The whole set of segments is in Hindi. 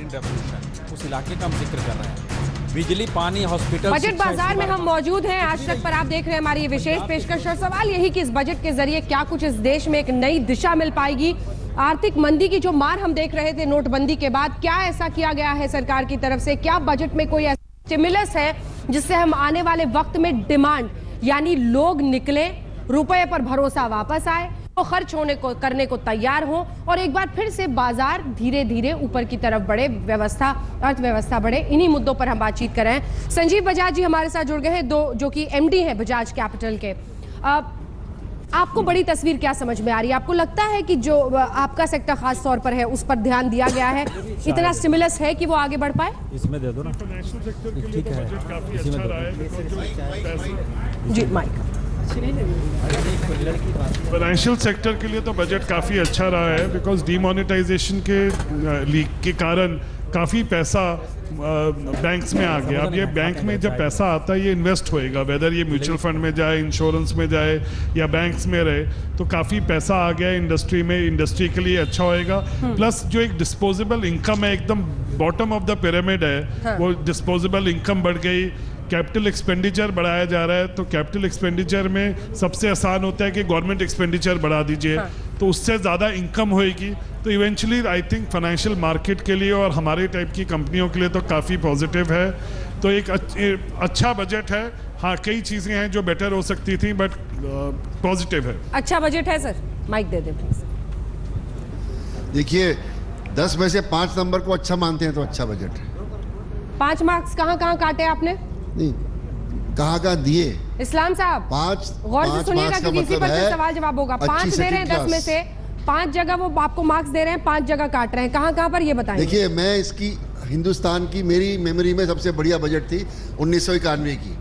ग्रीन रेवोल्यूशन, उस इलाके का हम जिक्र कर रहे हैं। बिजली, पानी, हॉस्पिटल, बजट बाजार में हम मौजूद हैं। आज तक पर आप देख रहे हैं हमारी ये विशेष पेशकश और सवाल यही कि इस बजट के जरिए क्या कुछ इस देश में एक नई दिशा मिल पाएगी। आर्थिक मंदी की जो मार हम देख रहे थे नोटबंदी के बाद, क्या ऐसा किया गया है सरकार की तरफ से? क्या बजट में कोई ऐसा स्टिमुलस है जिससे हम आने वाले वक्त में डिमांड यानी लोग निकले, रुपए पर भरोसा वापस आए, तो खर्च करने को तैयार हो और एक बार फिर से बाजार धीरे धीरे ऊपर की तरफ बढ़े, अर्थव्यवस्था बढ़े। इन्हीं मुद्दों पर हम बातचीत कर रहे हैं। संजीव बजाज जी हमारे साथ जुड़ गए हैं, जो कि एमडी हैं बजाज कैपिटल के। आपको बड़ी तस्वीर क्या समझ में आ रही है? आपको लगता है कि जो आपका सेक्टर खास तौर पर है उस पर ध्यान दिया गया है, इतना स्टिमुलस है कि वो आगे बढ़ पाए? इसमें दे दो ना, ठीक है, जी माइक। फाइनेंशियल सेक्टर के लिए तो बजट काफ़ी अच्छा रहा है, बिकॉज डीमोनेटाइजेशन के कारण काफ़ी पैसा बैंक्स में आ गया। अब ये बैंक में जब पैसा आता है ये इन्वेस्ट होएगा, वेदर ये म्यूचुअल फंड में जाए, इंश्योरेंस में जाए या बैंक्स में रहे, तो काफ़ी पैसा आ गया इंडस्ट्री में। इंडस्ट्री के लिए अच्छा होएगा। प्लस जो एक डिस्पोजेबल इनकम है, एकदम बॉटम ऑफ द पिरामिड है, वो डिस्पोजेबल इनकम बढ़ गई। कैपिटल एक्सपेंडिचर बढ़ाया जा रहा है, तो कैपिटल एक्सपेंडिचर में सबसे आसान होता है कि गवर्नमेंट एक्सपेंडिचर बढ़ा दीजिए, तो उससे ज़्यादा इनकम होएगी। तो eventually I think financial market के लिए और हमारे टाइप की कंपनियों के लिए तो काफ़ी पॉजिटिव है। तो एक अच्छा बजट है। हाँ, कई चीज़ें हैं जो बेटर हो सकती थी, बट पॉजिटिव है। अच्छा बजट है सर, माइक दे दे प्लीज। देखिए, 10 में से 5 नंबर को अच्छा मानते हैं तो अच्छा बजट है। 5 मार्क्स कहाँ काटे आपने? नहीं, कहाँ दिए इस्लाम साहब? 5 गौर से सुनिएगा क्योंकि इसी पर से सवाल जवाब होगा। 5 दे रहे हैं 10 में से, 5 जगह वो आपको मार्क्स दे रहे हैं, 5 जगह काट रहे हैं। कहाँ पर ये बताएं? देखिए, मैं इसकी हिंदुस्तान की मेरी मेमोरी में सबसे बढ़िया बजट थी 1991 की,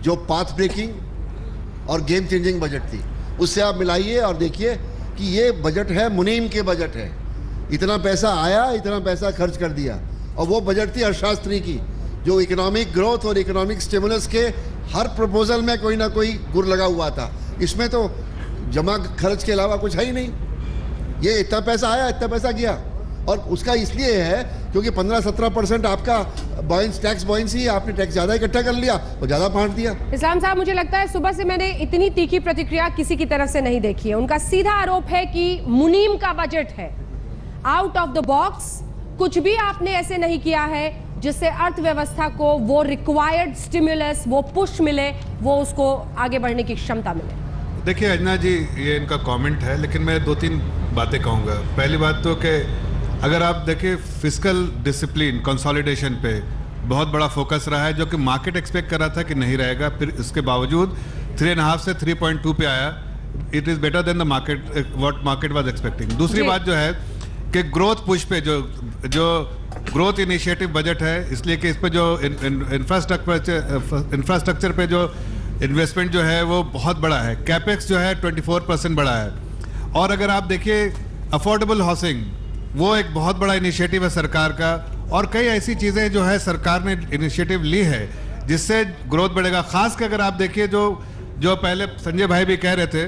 जो पाथ ब्रेकिंग और गेम चेंजिंग बजट थी। उससे आप मिलाइए और देखिए कि ये बजट है, मुनीम के बजट है। इतना पैसा आया, इतना पैसा खर्च कर दिया। और वो बजट थी अर्थशास्त्री की, जो इकोनॉमिक ग्रोथ और इकोनॉमिक स्टिमुलस के हर प्रपोजल में कोई ना कोई गुर लगा हुआ था। इसमें तो जमा खर्च के अलावा कुछ है ही नहीं। ये इतना पैसा आया, इतना पैसा गया, और उसका इसलिए है क्योंकि 15-17% आपका टैक्स बॉयंसी, आपने टैक्स ज़्यादा इकट्ठा कर लिया और ज़्यादा बांट दिया। इस्लाम साहब, मुझे लगता है सुबह से मैंने इतनी तीखी प्रतिक्रिया किसी की तरफ से नहीं देखी है। उनका सीधा आरोप है कि मुनीम का बजट है, आउट ऑफ द बॉक्स, कुछ भी आपने ऐसे नहीं किया है जिससे अर्थव्यवस्था को वो रिक्वायर्ड स्टिमुलस, वो पुश मिले, वो उसको आगे बढ़ने की क्षमता मिले। देखिए अंजना जी, ये इनका कमेंट है, लेकिन मैं 2-3 बातें कहूँगा। पहली बात तो कि अगर आप देखें फिस्कल डिसिप्लिन, कंसोलिडेशन पे बहुत बड़ा फोकस रहा है, जो कि मार्केट एक्सपेक्ट कर रहा था कि नहीं रहेगा, फिर इसके बावजूद 3.5 से 3.2 पे आया। It is better than the market, what market was expecting. दूसरी बात जो है कि ग्रोथ पुश पे जो ग्रोथ इनिशिएटिव बजट है, इसलिए कि इस पे जो इंफ्रास्ट्रक्चर पे जो इन्वेस्टमेंट जो है वो बहुत बड़ा है। कैपेक्स जो है 24% बड़ा है। और अगर आप देखिए अफोर्डेबल हाउसिंग, वो एक बहुत बड़ा इनिशिएटिव है सरकार का। और कई ऐसी चीज़ें जो है सरकार ने इनिशिएटिव ली है जिससे ग्रोथ बढ़ेगा। खास कर अगर आप देखिए जो पहले संजय भाई भी कह रहे थे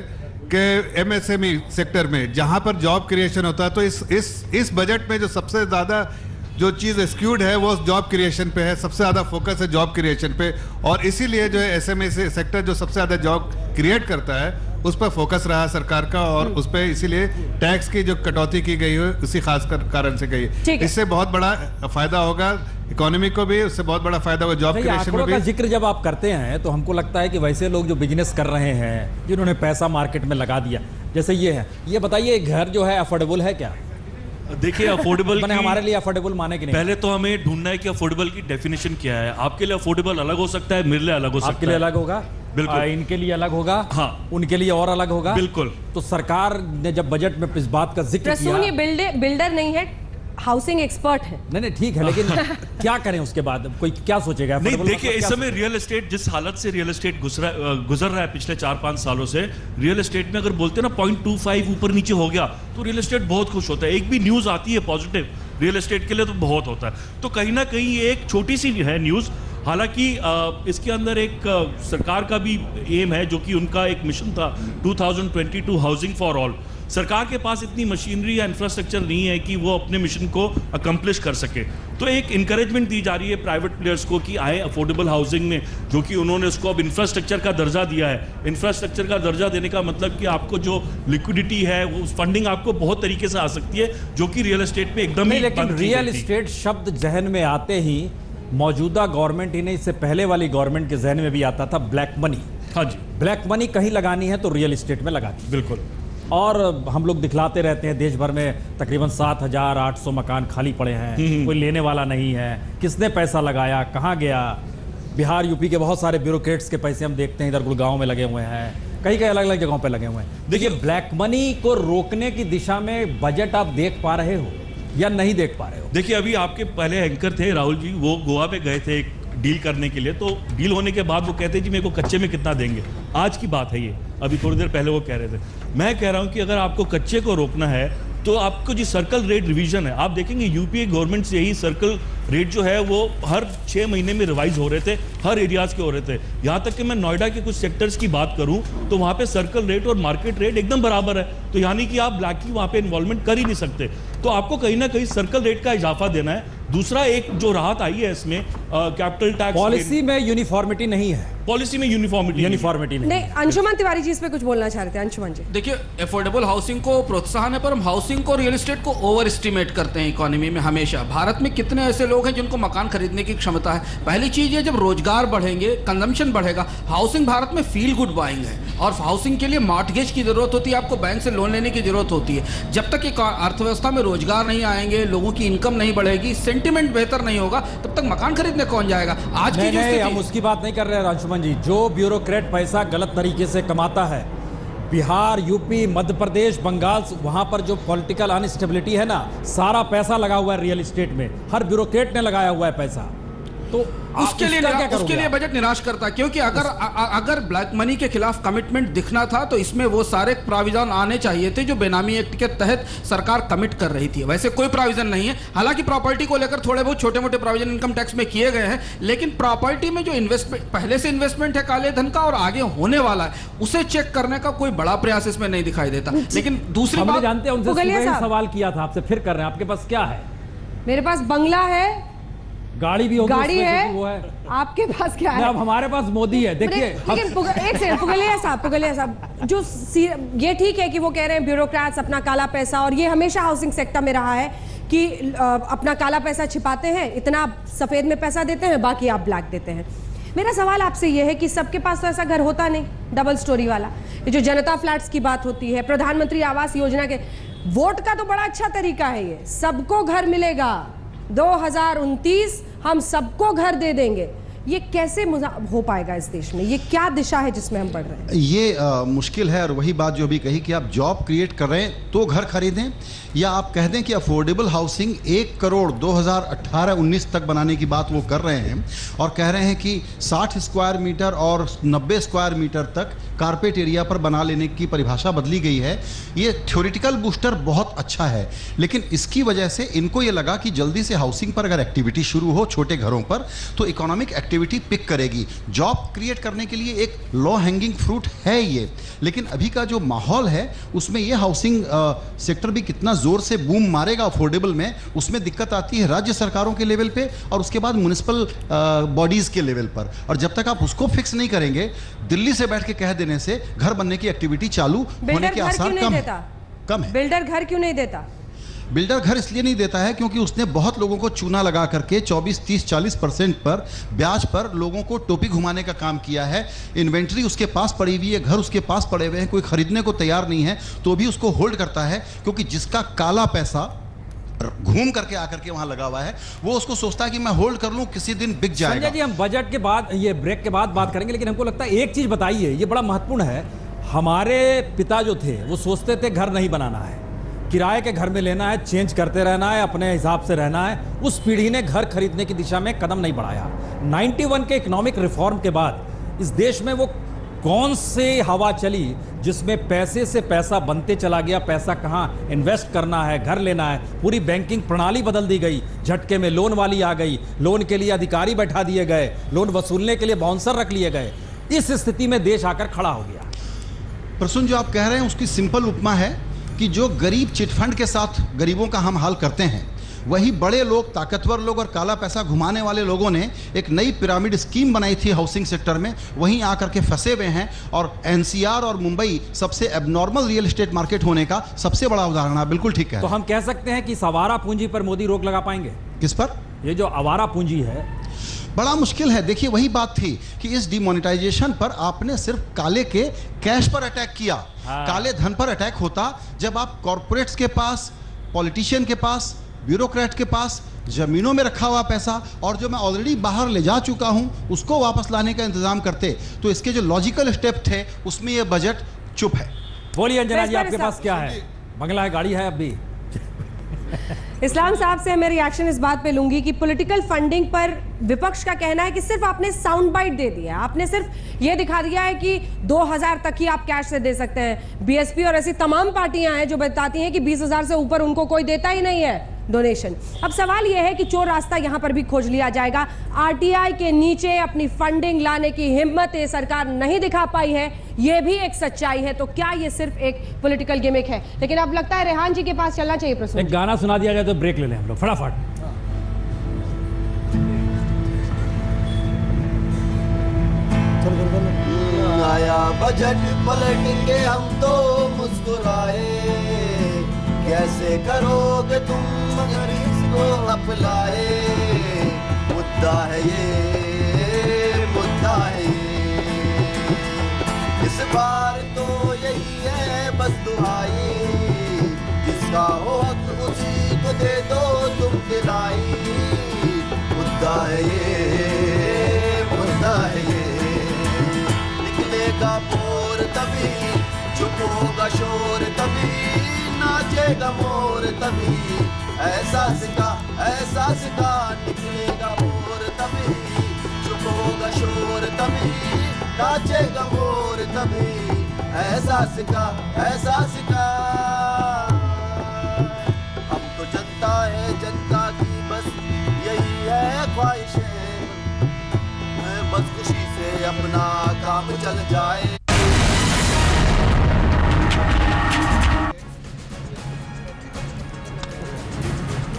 कि MSME सेक्टर में जहाँ पर जॉब क्रिएशन होता है, तो इस बजट में जो सबसे ज़्यादा जो चीज़ स्क्यूड है वो जॉब क्रिएशन पे है। सबसे ज़्यादा फोकस है जॉब क्रिएशन पे, और इसीलिए जो है SME सेक्टर जो सबसे ज़्यादा जॉब क्रिएट करता है उस पर फोकस रहा सरकार का, और उस पर इसीलिए टैक्स की जो कटौती की गई है उसी खास कारण से गई है। इससे बहुत बड़ा फायदा होगा इकोनॉमी को भी, उससे बहुत बड़ा फायदा होगा जॉब क्रिएशन में भी। जिक्र जब आप करते हैं तो हमको लगता है कि वैसे लोग जो बिजनेस कर रहे हैं, जिन्होंने पैसा मार्केट में लगा दिया, जैसे ये है, ये बताइए घर जो है अफोर्डेबल है क्या? देखिए अफोर्डेबल मैंने हमारे लिए अफोर्डेबल माने कि नहीं? पहले तो हमें ढूंढना है कि अफोर्डेबल की डेफिनेशन क्या है। आपके लिए अफोर्डेबल अलग हो सकता है, मेरे लिए अलग हो सकता है। आपके लिए अलग होगा, बिल्कुल। इनके लिए अलग होगा, हाँ, उनके लिए और अलग होगा, बिल्कुल। तो सरकार ने जब बजट में इस बात का जिक्र किया, ये बिल्डर नहीं है, हाउसिंग एक्सपर्ट है। नहीं ठीक है, लेकिन क्या करें उसके बाद? कोई क्या सोचेगा? नहीं, देखिए इस समय रियल एस्टेट, जिस हालत से रियल एस्टेट गुजर रहा है पिछले 4-5 सालों से, रियल एस्टेट में अगर बोलते हैं ना 0.25 ऊपर नीचे हो गया तो रियल एस्टेट बहुत खुश होता है। एक भी न्यूज आती है पॉजिटिव रियल एस्टेट के लिए तो बहुत होता है। तो कहीं ना कहीं ये एक छोटी सी है न्यूज। हालांकि इसके अंदर एक सरकार का भी एम है, जो कि उनका एक मिशन था 2022 हाउसिंग फॉर ऑल। सरकार के पास इतनी मशीनरी या इंफ्रास्ट्रक्चर नहीं है कि वो अपने मिशन को अकम्प्लिश कर सके। तो एक इंकरेजमेंट दी जा रही है प्राइवेट प्लेयर्स को कि आए अफोर्डेबल हाउसिंग में, जो कि उन्होंने उसको अब इंफ्रास्ट्रक्चर का दर्जा दिया है। इंफ्रास्ट्रक्चर का दर्जा देने का मतलब कि आपको जो लिक्विडिटी है, वो फंडिंग आपको बहुत तरीके से आ सकती है, जो कि रियल एस्टेट में एकदम ही लेकिन बंद की रियल गई थी। एस्टेट शब्द जहन में आते ही मौजूदा गवर्नमेंट ही नहीं, इससे पहले वाली गवर्नमेंट के जहन में भी आता था ब्लैक मनी। हाँ जी, ब्लैक मनी कहीं लगानी है तो रियल एस्टेट में लगा दी। बिल्कुल। और हम लोग दिखलाते रहते हैं देश भर में तकरीबन 7,800 मकान खाली पड़े हैं, कोई लेने वाला नहीं है। किसने पैसा लगाया, कहाँ गया? बिहार यूपी के बहुत सारे ब्यूरोक्रेट्स के पैसे हम देखते हैं इधर गुड़गांव में लगे हुए हैं, कई अलग अलग जगहों पे लगे हुए हैं। देखिए, ब्लैक मनी को रोकने की दिशा में बजट आप देख पा रहे हो या नहीं देख पा रहे हो? देखिए, अभी आपके पहले एंकर थे राहुल जी, वो गोवा पे गए थे एक डील करने के लिए। तो डील होने के बाद वो कहते जी मेरे को कच्चे में कितना देंगे। आज की बात है ये, अभी थोड़ी देर पहले वो कह रहे थे। मैं कह रहा हूँ कि अगर आपको कच्चे को रोकना है तो आपको जो सर्कल रेट रिवीजन है, आप देखेंगे यूपीए गवर्नमेंट से यही सर्कल रेट जो है वो हर 6 महीने में रिवाइज हो रहे थे, हर एरियाज के हो रहे थे। यहाँ तक कि मैं नोएडा के कुछ सेक्टर्स की बात करूँ तो वहाँ पे सर्कल रेट और मार्केट रेट एकदम बराबर है। तो यानी कि आप ब्लैक की वहाँ पे इन्वॉल्वमेंट कर ही नहीं सकते। तो आपको कहीं ना कहीं सर्कल रेट का इजाफा देना है। दूसरा, एक जो राहत आई है इसमें कैपिटल टैक्स पॉलिसी में यूनिफॉर्मिटी नहीं है, पॉलिसी में यूनिफॉर्मिटी नहीं। अंशुमन तिवारी जी इस पे कुछ बोलना चाह रहे थे। अंशुमन जी, देखिए, अफोर्डेबल हाउसिंग को प्रोत्साहन है, पर हम हाउसिंग को, रियल एस्टेट को ओवर एस्टिमेट करते हैं इकोनॉमी में हमेशा। भारत में कितने ऐसे लोग हैं जिनको मकान खरीदने की क्षमता है? पहली चीज है, जब रोजगार बढ़ेंगे, कंजम्पशन बढ़ेगा। हाउसिंग भारत में फील गुड बाइंग है, और हाउसिंग के लिए मॉर्टगेज की जरूरत होती है, आपको बैंक से लोन लेने की जरूरत होती है। जब तक एक अर्थव्यवस्था में रोजगार नहीं आएंगे, लोगों की इनकम नहीं बढ़ेगी, सेंटिमेंट बेहतर नहीं होगा, तब तक मकान खरीदने कौन जाएगा? आज की जो स्थिति, हम उसकी बात नहीं कर रहे हैं अंशुमन जी। जो ब्यूरोक्रेट पैसा गलत तरीके से कमाता है, बिहार, यूपी, मध्य प्रदेश, बंगाल, वहां पर जो पॉलिटिकल अनस्टेबिलिटी है ना, सारा पैसा लगा हुआ है रियल एस्टेट में, हर ब्यूरोक्रेट ने लगाया हुआ है पैसा। तो उसके लिए बजट निराश करता है, क्योंकि अगर ब्लैक मनी के खिलाफ कमिटमेंट दिखना था तो इसमें वो सारे प्राविधान आने चाहिए थे जो बेनामी एक्ट के तहत सरकार कमिट कर रही थी। वैसे कोई प्राविजन नहीं है। हालांकि प्रॉपर्टी को लेकर थोड़े बहुत छोटे मोटे प्राविजन इनकम टैक्स में किए गए हैं, लेकिन प्रॉपर्टी में जो इन्वेस्टमेंट, पहले से इन्वेस्टमेंट है काले धन का और आगे होने वाला है, उसे चेक करने का कोई बड़ा प्रयास इसमें नहीं दिखाई देता। लेकिन दूसरी बात, जानते हैं, उनसे सुबह ही सवाल किया था, आपसे फिर कर रहे हैं। आपके पास क्या है? मेरे पास बंगला है, गाड़ी भी होगी, गाड़ी है, वो है। आपके पास क्या है? अब हमारे पास मोदी है। देखिए, लेकिन एक सेकंड, पुगलिया साहब, जो ये ठीक है कि वो कह रहे हैं ब्यूरोक्रेट्स अपना काला पैसा, और ये हमेशा हाउसिंग सेक्टर में रहा है कि अपना काला पैसा छिपाते हैं, इतना सफेद में पैसा देते हैं, बाकी आप ब्लैक देते हैं। मेरा सवाल आपसे ये है कि सबके पास तो ऐसा घर होता नहीं, डबल स्टोरी वाला। ये जो जनता फ्लैट्स की बात होती है, प्रधानमंत्री आवास योजना के, वोट का तो बड़ा अच्छा तरीका है ये, सबको घर मिलेगा, 2029 हम सबको घर दे देंगे। ये कैसे हो पाएगा इस देश में? ये क्या दिशा है जिसमें हम बढ़ रहे हैं? ये मुश्किल है। और वही बात जो अभी कही कि आप जॉब क्रिएट कर रहे हैं तो घर खरीदें, या आप कह दें कि अफोर्डेबल हाउसिंग 1 करोड़ 2018-19 तक बनाने की बात वो कर रहे हैं, और कह रहे हैं कि 60 स्क्वायर मीटर और 90 स्क्वायर मीटर तक कारपेट एरिया पर बना लेने की परिभाषा बदली गई है। ये थ्योरेटिकल बूस्टर बहुत अच्छा है, लेकिन इसकी वजह से इनको ये लगा कि जल्दी से हाउसिंग पर अगर एक्टिविटी शुरू हो छोटे घरों पर तो इकोनॉमिक एक्टिविटी पिक करेगी। जॉब क्रिएट करने के लिए एक लो हैंगिंग फ्रूट है ये, लेकिन अभी का जो माहौल है उसमें ये हाउसिंग सेक्टर भी कितना जोर से बूम मारेगा अफोर्डेबल में, उसमें दिक्कत आती है राज्य सरकारों के लेवल पे और उसके बाद म्युनिसिपल बॉडीज के लेवल पर। और जब तक आप उसको फिक्स नहीं करेंगे, दिल्ली से बैठ के कह देने से घर बनने की एक्टिविटी चालू होने के आसार कम है। बिल्डर घर क्यों नहीं देता? बिल्डर घर इसलिए नहीं देता है क्योंकि उसने बहुत लोगों को चूना लगा करके 24, 30, 40% पर ब्याज पर लोगों को टोपी घुमाने का काम किया है। इन्वेंट्री उसके पास पड़ी हुई है, घर उसके पास पड़े हुए हैं, कोई खरीदने को तैयार नहीं है तो भी उसको होल्ड करता है, क्योंकि जिसका काला पैसा घूम करके आकर के वहां लगा हुआ है वो उसको सोचता है कि मैं होल्ड कर लूं, किसी दिन बिक जाएगा। संजय जी, हम बजट के बाद, ये ब्रेक के बाद बात करेंगे, लेकिन हमको लगता है एक चीज बताइए, ये बड़ा महत्वपूर्ण है। हमारे पिता जो थे वो सोचते थे घर नहीं बनाना है, किराए के घर में लेना है, चेंज करते रहना है, अपने हिसाब से रहना है। उस पीढ़ी ने घर खरीदने की दिशा में कदम नहीं बढ़ाया। 91 के इकोनॉमिक रिफॉर्म के बाद इस देश में वो कौन से हवा चली जिसमें पैसे से पैसा बनते चला गया, पैसा कहाँ इन्वेस्ट करना है, घर लेना है, पूरी बैंकिंग प्रणाली बदल दी गई, झटके में लोन वाली आ गई, लोन के लिए अधिकारी बैठा दिए गए, लोन वसूलने के लिए बाउंसर रख लिए गए। इस स्थिति में देश आकर खड़ा हो गया। प्रसून, जो आप कह रहे हैं उसकी सिंपल उपमा है कि जो गरीब चिटफंड के साथ गरीबों का हम हाल करते हैं, वही बड़े लोग, ताकतवर लोग और काला पैसा घुमाने वाले लोगों ने एक नई पिरामिड स्कीम बनाई थी हाउसिंग सेक्टर में, वहीं आकर के फंसे हुए हैं। और एनसीआर और मुंबई सबसे एबनॉर्मल रियल एस्टेट मार्केट होने का सबसे बड़ा उदाहरण है। बिल्कुल ठीक है। तो हम कह सकते हैं कि इस आवारा पूंजी पर मोदी रोक लगा पाएंगे? किस पर? ये जो आवारा पूंजी है, बड़ा मुश्किल है। देखिए, वही बात थी कि इस डिमोनेटाइजेशन पर आपने सिर्फ काले के कैश पर अटैक किया। काले धन पर अटैक होता जब आप कॉरपोरेट्स के पास, पॉलिटिशियन के पास, ब्यूरोक्रेट के पास जमीनों में रखा हुआ पैसा और जो मैं ऑलरेडी बाहर ले जा चुका हूं उसको वापस लाने का इंतजाम करते। तो इसके जो लॉजिकल स्टेप थे उसमें ये बजट चुप है। बोलिए अंजना जी, आपके पास क्या है? बंगला है, गाड़ी है? अब भी इस्लाम साहब से मैं रिएक्शन इस बात पे लूंगी कि पॉलिटिकल फंडिंग पर विपक्ष का कहना है कि सिर्फ आपने साउंड बाइट दे दिया, आपने सिर्फ ये दिखा दिया है कि 2000 तक ही आप कैश से दे सकते हैं। बीएसपी और ऐसी तमाम पार्टियां हैं जो बताती हैं कि 20,000 से ऊपर उनको कोई देता ही नहीं है डोनेशन। अब सवाल यह है कि चोर रास्ता यहां पर भी खोज लिया जाएगा। आरटीआई के नीचे अपनी फंडिंग लाने की हिम्मत ये सरकार नहीं दिखा पाई है, यह भी एक सच्चाई है। तो क्या ये सिर्फ एक पॉलिटिकल गिमिक है? लेकिन अब लगता है रेहान जी के पास चलना चाहिए। प्रश्न, एक गाना सुना दिया जाए तो ब्रेक ले लें हम लोग फटाफट। आया बजट पलटेंगे हम तो मुस्कुराए, कैसे करोगे तुम अगर इसको अपलाए? मुद्दा है ये, मुद्दा है ये, इस बार तो यही है बस दुहाई, जिसका हो हक उसी को दे दो तुम दिलाई। मुद्दा है ये, मुद्दा है ये, निकलेगा मोर तभी, चुप होगा शोर तभी, नाचेगा मोर तभी, एहसास का निकलेगा मोर तभी, चुप होगा शोर तभी, नाचेगा मोर तभी, एहसास का। हम तो जनता है, जनता की बस यही है ख्वाहिशें, बस खुशी से अपना काम चल जाए।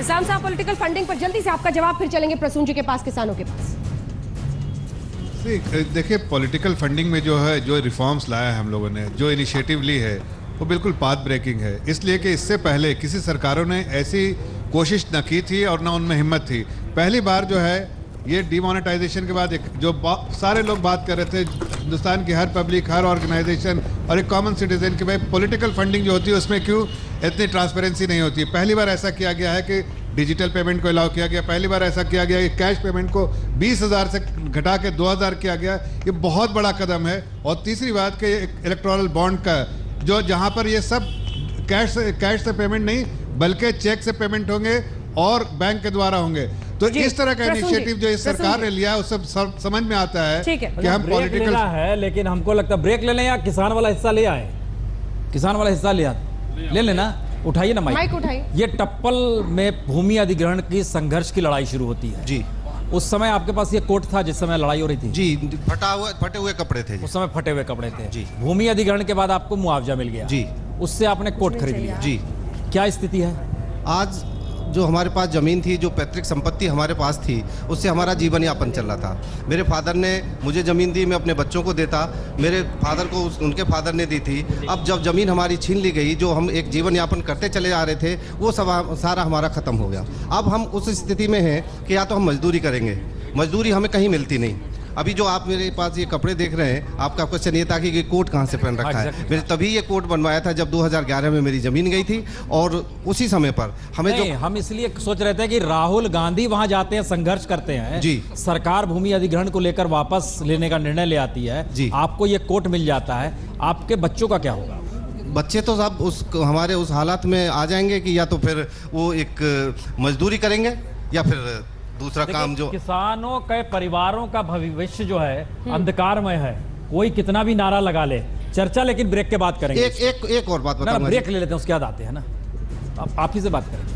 इस्लाम साहब, पॉलिटिकल फंडिंग पर जल्दी से आपका जवाब, फिर चलेंगे प्रसून जी के पास, किसानों के पास। देखिए, पॉलिटिकल फंडिंग में जो है, जो रिफॉर्म्स लाया है हम लोगों ने, जो इनिशिएटिव ली है, वो बिल्कुल पाथ ब्रेकिंग है। इसलिए कि इससे पहले किसी सरकारों ने ऐसी कोशिश न की थी और न उनमें हिम्मत थी। पहली बार जो है ये डिमोनेटाइजेशन के बाद जो सारे लोग बात कर रहे थे, हिंदुस्तान की हर पब्लिक, हर ऑर्गेनाइजेशन और एक कॉमन सिटीजन की, भाई पॉलिटिकल फंडिंग जो होती है उसमें क्यों इतनी ट्रांसपेरेंसी नहीं होती। पहली बार ऐसा किया गया है कि डिजिटल पेमेंट को अलाउ किया गया, पहली बार ऐसा किया गया कि कैश पेमेंट को 20,000 से घटा के 2,000 किया गया। ये बहुत बड़ा कदम है। और तीसरी बात कि इलेक्टोरल बॉन्ड का जो, जहाँ पर ये सब कैश से पेमेंट नहीं बल्कि चेक से पेमेंट होंगे और बैंक के द्वारा होंगे। तो इस तरह का इनिशिएटिव जो इस सरकार ने लिया है उससे समझ में आता है कि हम पॉलिटिकल है। लेकिन हमको लगता है ब्रेक ले लें या किसान वाला हिस्सा ले आए? किसान वाला हिस्सा ले लेना, उठाइए ना माइक उठाइए। ये टप्पल में भूमि अधिग्रहण की संघर्ष की लड़ाई शुरू होती है जी। उस समय आपके पास ये कोट था जिस समय लड़ाई हो रही थी? जी, फटे हुए कपड़े थे। उस समय फटे हुए कपड़े थे जी। भूमि अधिग्रहण के बाद आपको मुआवजा मिल गया जी, उससे आपने कोट खरीद लिया जी। क्या स्थिति है आज? जो हमारे पास ज़मीन थी, जो पैतृक संपत्ति हमारे पास थी, उससे हमारा जीवन यापन चल रहा था। मेरे फादर ने मुझे ज़मीन दी, मैं अपने बच्चों को देता, मेरे फादर को उनके फादर ने दी थी। अब जब ज़मीन हमारी छीन ली गई, जो हम एक जीवन यापन करते चले आ रहे थे, वो सब सारा हमारा ख़त्म हो गया। अब हम उस स्थिति में हैं कि या तो हम मजदूरी करेंगे, मजदूरी हमें कहीं मिलती नहीं। अभी जो आप मेरे पास ये कपड़े देख रहे हैं, आपका क्वेश्चन ये था कि ये कोट कहाँ से पहन रखा है। मैंने तभी ये कोट बनवाया था जब 2011 में मेरी ज़मीन गई थी। और उसी समय पर हमें जो, हम इसलिए सोच रहे थे कि राहुल गांधी वहां जाते हैं, संघर्ष करते हैं जी, सरकार भूमि अधिग्रहण को लेकर वापस लेने का निर्णय ले आती है जी, आपको ये कोट मिल जाता है, आपके बच्चों का क्या होगा? बच्चे तो सब हमारे उस हालात में आ जाएंगे कि या तो फिर वो एक मजदूरी करेंगे या फिर दूसरा काम। जो किसानों के परिवारों का भविष्य जो है अंधकारमय है। कोई कितना भी नारा लगा ले, चर्चा लेकिन ब्रेक के बाद करेंगे। एक और बात बताऊंगा, ब्रेक ले लेते हैं, उसके बाद आते हैं ना, आप ही से बात करेंगे।